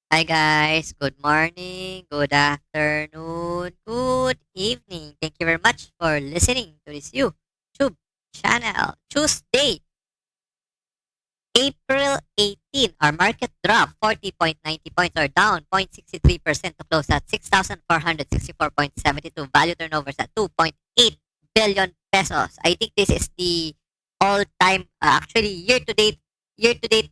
Hi guys, good morning, good afternoon, good evening. Thank you very much for listening to this YouTube channel. Tuesday, April 18, our market dropped 40.90 points or down 0.63% to close at 6,464.72. Value turnovers at 2.8 billion pesos. I think this is the all-time, actually year-to-date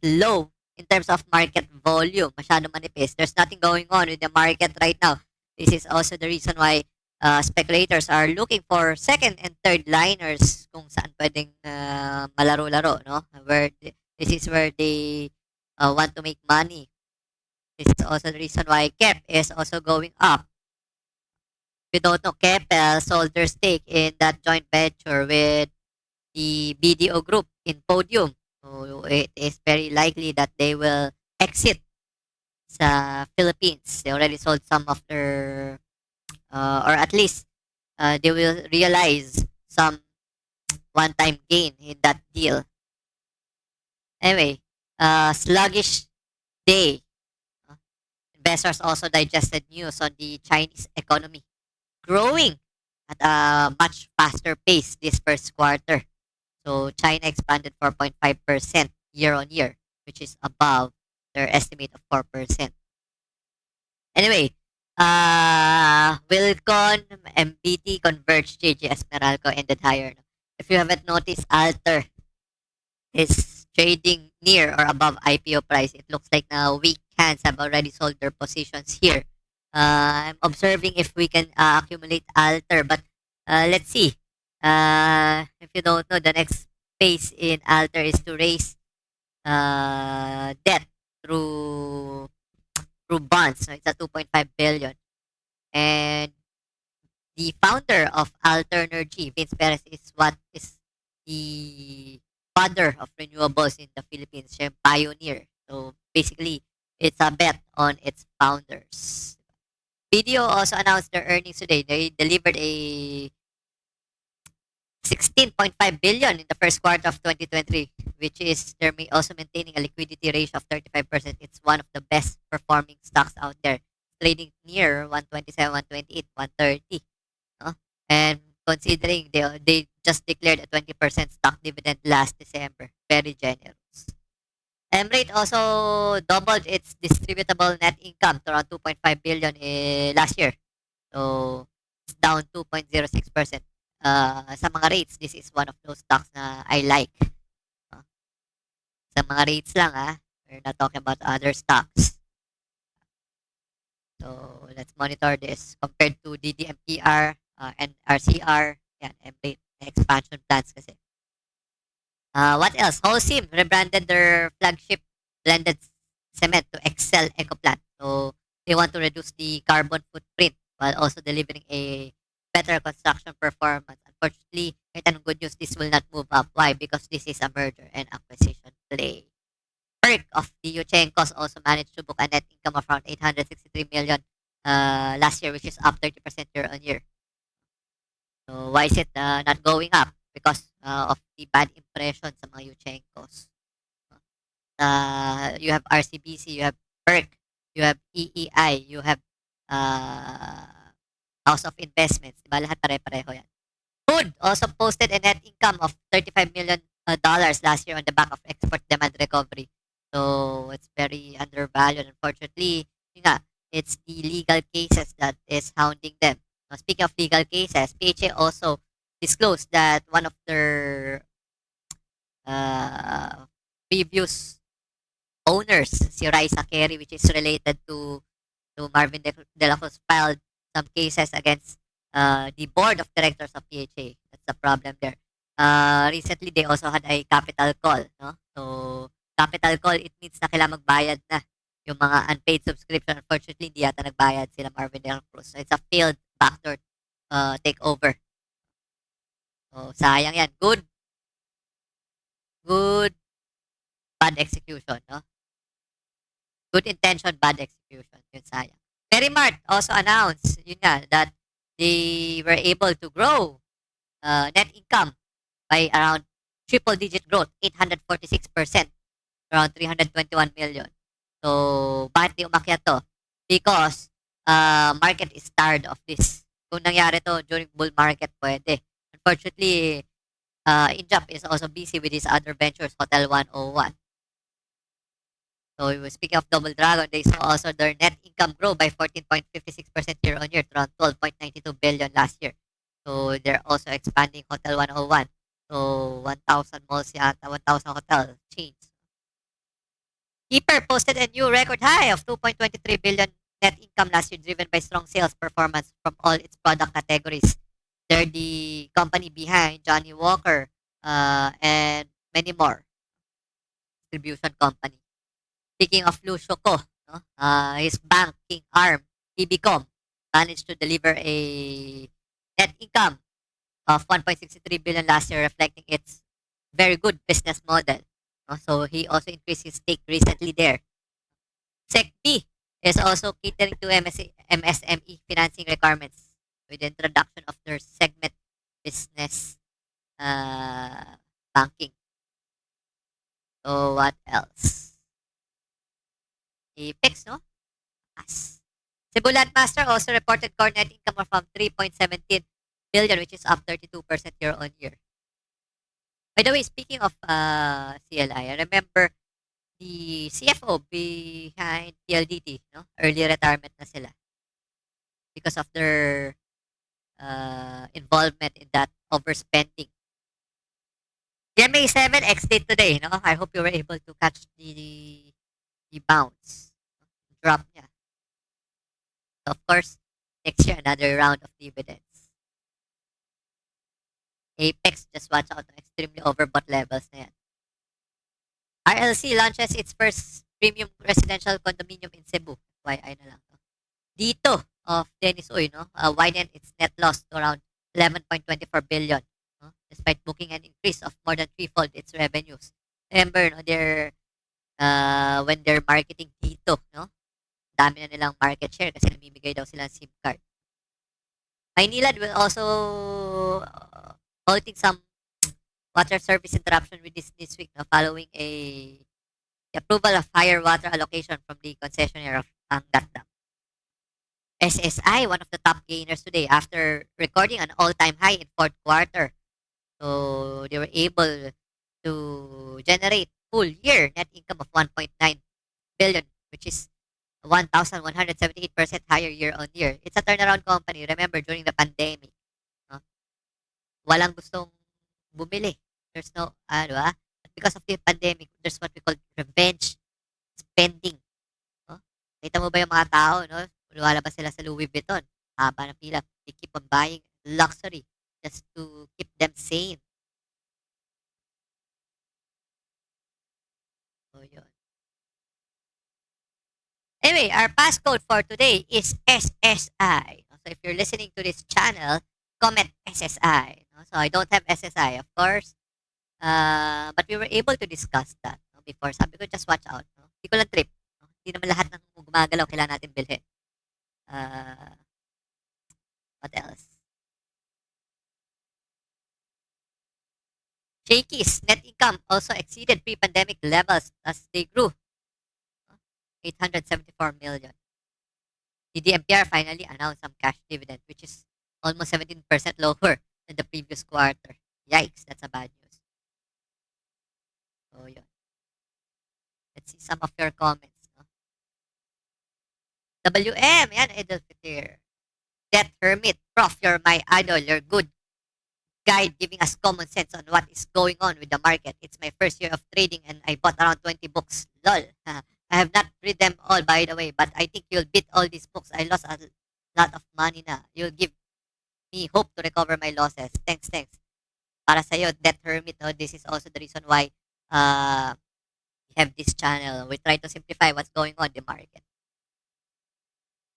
low in terms of market volume. Masyado manipis. There's nothing going on with the market right now. This is also the reason why speculators are looking for second and third liners kung saan pwedeng malaro-laro, no? This is where they want to make money. This is also the reason why KEP is also going up. If you don't know, Keppel sold their stake in that joint venture with the BDO group in Podium. So it is very likely that they will exit sa Philippines. They already sold some of their, or at least they will realize some one-time gain in that deal. Anyway, sluggish day. uh, Investors also digested news on the Chinese economy growing at a much faster pace this first quarter. So China expanded 4.5% year on year, which is above their estimate of 4%. Anyway, Wilcon, MBT, Converge, JGS, Meralco ended higher. If you haven't noticed, Alter is trading near or above IPO price. It looks like now weak hands have already sold their positions here. I'm observing if we can accumulate Alter, but let's see. If you don't know, the next phase in Alter is to raise debt through through bonds. So it's a 2.5 billion. And the founder of Alternergy, Vince Perez, is what is the father of renewables in the Philippines. Siya yung pioneer. So basically, it's a bet on its founders. Video also announced their earnings today. They delivered a 16.5 billion in the first quarter of 2023, which is also maintaining a liquidity ratio of 35%. It's one of the best performing stocks out there, trading near 127, 128, 130. No? And considering they just declared a 20% stock dividend last December, very generous. Emrate also doubled its distributable net income to around 2.5 billion last year. So it's down 2.06%. Sa mga rates, this is one of those stocks na I like. Uh, sa mga rates lang we're not talking about other stocks. So let's monitor this compared to DDMPR and RCR. Yan, Emrate expansion plans kasi. What else? Holcim rebranded their flagship blended cement to Excel EcoPlant. So they want to reduce the carbon footprint while also delivering a better construction performance. Unfortunately, kahit anong good news, this will not move up. Why? Because this is a merger and acquisition play. Perk of the Yuchenkos also managed to book a net income of around 863 million last year, which is up 30% year on year. So why is it not going up? Because of the bad impression sa mga Yuchenkos. You have RCBC, you have PERC, you have EEI, you have uh, House of Investments. Diba? Lahat pare-pareho yan. Food also posted a net income of $35 million dollars last year on the back of export demand recovery. So it's very undervalued. Unfortunately, yun nga, it's the legal cases that is hounding them. Now, speaking of legal cases, PHA also disclosed that one of their previous owners, si Raisa Carey, which is related to Marvin De La Cruz, filed some cases against the board of directors of PHA. That's the problem there. Recently, they also had a capital call. No? So, capital call, it means na kailangan magbayad na yung mga unpaid subscription. Unfortunately, hindi yata nagbayad sila Marvin De La Cruz. So, it's a failed backdoor takeover. So, sayang yan. Good, bad execution. No? Good intention, bad execution. Yun sayang. Mart also announced, yun nga, that they were able to grow net income by around triple digit growth, 846%, around 321 million. So, bakit di umakyat to? Because market is tired of this. Kung nangyari to during bull market, pwede. Unfortunately, Injap is also busy with his other ventures, Hotel 101. So, speaking of Double Dragon, they saw also their net income grow by 14.56% year on year to around 12.92 billion last year. So, they're also expanding Hotel 101. So, 1,000 malls yata, 1,000 hotel chains. Keeper posted a new record high of 2.23 billion net income last year, driven by strong sales performance from all its product categories. They're the company behind Johnny Walker and many more distribution company. Speaking of Lucio Co, no? His banking arm, BBCom, managed to deliver a net income of 1.63 billion last year, reflecting its very good business model. No? So he also increased his stake recently there. SecB is also catering to MSME financing requirements with the introduction of their segment business banking. So what else? Apex, no? As. Cebulat Master also reported core net income of 3.17 billion, which is up 32% year on year. By the way, speaking of CLI, I remember the CFO behind PLDT, no? Early retirement na sila because of their involvement in that overspending. GMA7 exited today, no? I hope you were able to catch the bounce, drop niya. So of course, next year another round of dividends. Apex, just watch out, extremely overbought levels na yan. RLC launches its first premium residential condominium in Cebu. YI na lang. No? Dito of Dennis Uy, no? Widened its net loss to around 11.24 billion. No? Despite booking an increase of more than threefold its revenues. Remember, no, when they're marketing dito, no? Dami na nilang market share kasi namimigay daw sila ng SIM card. Maynilad will also halting some water service interruption with this week, no, following the approval of higher water allocation from the concessionaire of Angat Dam. SSI, one of the top gainers today after recording an all-time high in fourth quarter. So they were able to generate full year net income of 1.9 billion, which is 1,178% higher year on year. It's a turnaround company. Remember, during the pandemic, no, walang gustong bumili. There's no, diba? Because of the pandemic, there's what we call revenge spending. No? Kita mo ba yung mga tao, no? Lumalabas sila sa Louis Vuitton. Haba ng pila. They keep on buying luxury just to keep them sane. So, yun. Anyway, our passcode for today is SSI. So, if you're listening to this channel, comment SSI. No? So, I don't have SSI, of course. But we were able to discuss that, no, before. Sabi ko, just watch out. No? Hindi ko lang trip. No? Hindi naman lahat ng gumagalaw kailangan natin bilhin. What else? Shakey's net income also exceeded pre-pandemic levels as they grew. 874 million. The DMPR finally announced some cash dividend, which is almost 17% lower than the previous quarter. Yikes, that's a bad news. So, yun. Let's see some of your comments. No? WM, yan, Idol Fitir. Death Hermit, Prof, you're my idol. You're good guide giving us common sense on what is going on with the market. It's my first year of trading and I bought around 20 books. Lol. I have not read them all, by the way, but I think you'll beat all these books. I lost a lot of money na. You'll give me hope to recover my losses. Thanks. Para sa'yo, Death Hermit, no? This is also the reason why we have this channel. We try to simplify what's going on in the market.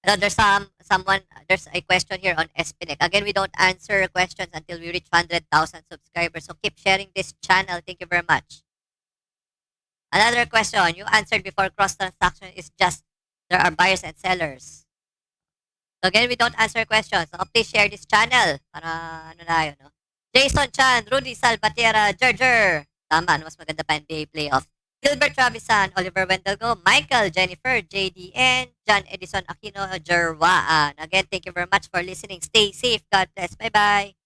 There's there's a question here on Espinec. Again, we don't answer questions until we reach 100,000 subscribers. So keep sharing this channel. Thank you very much. Another question. You answered before cross transaction is just there are buyers and sellers. So again, we don't answer questions. So please share this channel. Para ano na yun, no? Jason Chan, Rudy Salvatierra, Jerger. Tama, mas maganda pa NBA playoff. Gilbert Travisan, Oliver Wendelgo, Michael, Jennifer, JD, and John Edison Aquino Jerwaan. Again, thank you very much for listening. Stay safe. God bless. Bye-bye.